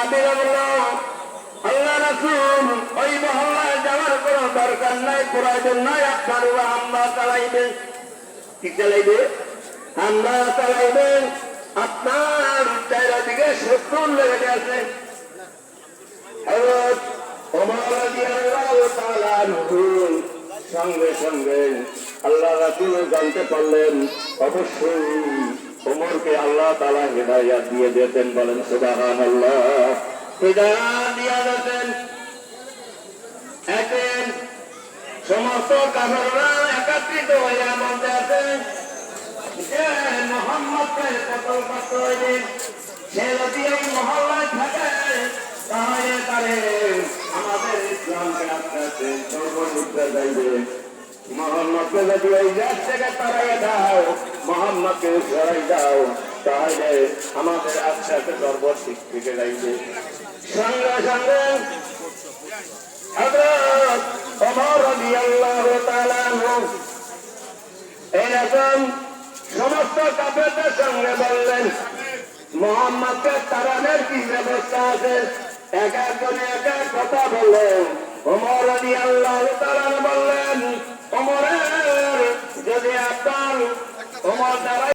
সাহাবীরা বলল, আল্লাহ রাসূল ওই মহল্লায় যাওয়ার কোনো দরকার নাই, প্রয়োজন নাই, আপনার হামলা চালাইবে। কি চালাইবে? হামলা চালাইবে। আপনার চারিদিকে শত্রু লেগে আছে। হযরত ওমর রাদিয়াল্লাহু তাআলা আনহু সঙ্গে সঙ্গে আল্লাহ রাসূল জানতে পারলেন, অবশ্যই ওমরকে আল্লাহ তাআলা হিদায়াত দিয়ে দিতেন। বলেন সুবহানাল্লাহ। হিদায়াত দিয়ে দিতেন। এখন সমস্ত কাফেররা একত্রিত হয়ে বলতে আছে যে মুহাম্মদকে কতল করতে হইবে। সে যদি এই মহল্লায় থাকে তাহলে তারে আমাদের ইসলামকে আস্তে আস্তে সর্বনিদ্রা যাইবে। মোহাম্মদকে যদি ওই দেশ থেকে তাড়াইয়া দাও, মোহাম্মদকে সরাই দাও, তাহলে আমাদের আস্তে আস্তে সর্বশিক থেকে যাইবে। সঙ্গে সঙ্গে হযরত ওমর রাদিয়াল্লাহু তাআলা এরকম সমস্ত কাফেরদের সঙ্গে বললেন, মোহাম্মদকে তাড়ানোর কি ব্যবস্থা আছে? এক একজনে এক এক কথা বললেন। ওমর রাদিয়াল্লাহু তাআলা বললেন, ওমরের যদি আপনার ওমর দ্বারা